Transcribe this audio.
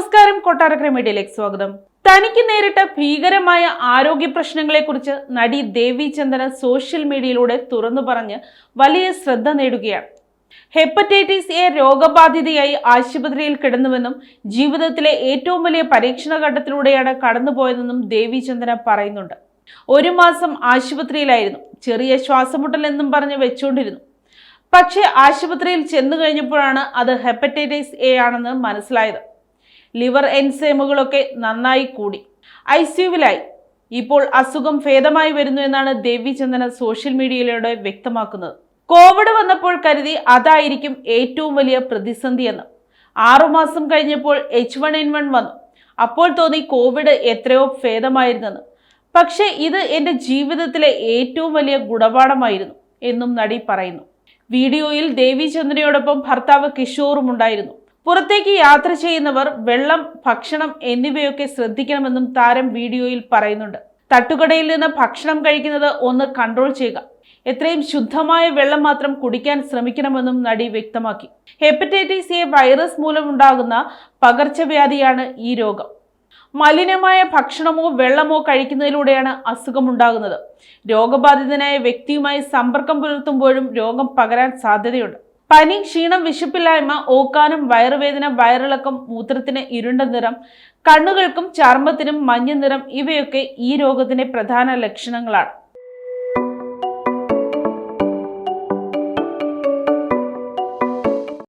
നമസ്കാരം, കൊട്ടാരക്കര മീഡിയയിലേക്ക് സ്വാഗതം. തനിക്ക് നേരിട്ട ഭീകരമായ ആരോഗ്യ പ്രശ്നങ്ങളെക്കുറിച്ച് നടി ദേവി ചന്ദന സോഷ്യൽ മീഡിയയിലൂടെ തുറന്നു പറഞ്ഞ് വലിയ ശ്രദ്ധ നേടുകയാണ്. ഹെപ്പറ്റൈറ്റിസ് എ രോഗബാധിതയായി ആശുപത്രിയിൽ കിടന്നുവെന്നും ജീവിതത്തിലെ ഏറ്റവും വലിയ പരീക്ഷണ ഘട്ടത്തിലൂടെയാണ് കടന്നുപോയതെന്നും ദേവി ചന്ദന പറയുന്നുണ്ട്. 1 മാസം ആശുപത്രിയിലായിരുന്നു. ചെറിയ ശ്വാസമുട്ടൽ എന്നും പറഞ്ഞ് വെച്ചുകൊണ്ടിരുന്നു. പക്ഷേ ആശുപത്രിയിൽ ചെന്നു കഴിഞ്ഞപ്പോഴാണ് അത് ഹെപ്പറ്റൈറ്റിസ് എ ആണെന്ന് മനസ്സിലായത്. ലിവർ എൻസൈമുകളൊക്കെ നന്നായി കൂടി. ICUവിലായി. ഇപ്പോൾ അസുഖം ഭേദമായി വരുന്നു എന്നാണ് ദേവി ചന്ദന സോഷ്യൽ മീഡിയയിലൂടെ വ്യക്തമാക്കുന്നത്. കോവിഡ് വന്നപ്പോൾ കരുതി അതായിരിക്കും ഏറ്റവും വലിയ പ്രതിസന്ധി എന്ന്. 6 മാസം കഴിഞ്ഞപ്പോൾ H1N1 വന്നു. അപ്പോൾ തോന്നി കോവിഡ് എത്രയോ ഭേദമായിരുന്നെന്ന്. പക്ഷേ ഇത് എൻ്റെ ജീവിതത്തിലെ ഏറ്റവും വലിയ ഗുണപാഠമായിരുന്നു എന്നും നടി പറയുന്നു. വീഡിയോയിൽ ദേവി ചന്ദനയോടൊപ്പം ഭർത്താവ് കിഷോറും ഉണ്ടായിരുന്നു. പുറത്തേക്ക് യാത്ര ചെയ്യുന്നവർ വെള്ളം, ഭക്ഷണം എന്നിവയൊക്കെ ശ്രദ്ധിക്കണമെന്നും താരം വീഡിയോയിൽ പറയുന്നുണ്ട്. തട്ടുകടയിൽ നിന്ന് ഭക്ഷണം കഴിക്കുന്നത് ഒന്ന് കൺട്രോൾ ചെയ്യുക. എത്രയും ശുദ്ധമായ വെള്ളം മാത്രം കുടിക്കാൻ ശ്രമിക്കണമെന്നും നടി വ്യക്തമാക്കി. ഹെപ്പറ്റൈറ്റിസ് എ വൈറസ് മൂലമുണ്ടാകുന്ന പകർച്ചവ്യാധിയാണ് ഈ രോഗം. മലിനമായ ഭക്ഷണമോ വെള്ളമോ കഴിക്കുന്നതിലൂടെയാണ് അസുഖമുണ്ടാകുന്നത്. രോഗബാധിതനായ വ്യക്തിയുമായി സമ്പർക്കം പുലർത്തുമ്പോഴും രോഗം പകരാൻ സാധ്യതയുണ്ട്. പനി, ക്ഷീണം, വിശപ്പില്ലായ്മ, ഓക്കാനം, വയറുവേദന, വയറിളക്കം, മൂത്രത്തിന് ഇരുണ്ട നിറം, കണ്ണുകൾക്കും ചർമ്മത്തിനും മഞ്ഞ നിറം ഇവയൊക്കെ ഈ രോഗത്തിന്റെ പ്രധാന ലക്ഷണങ്ങളാണ്.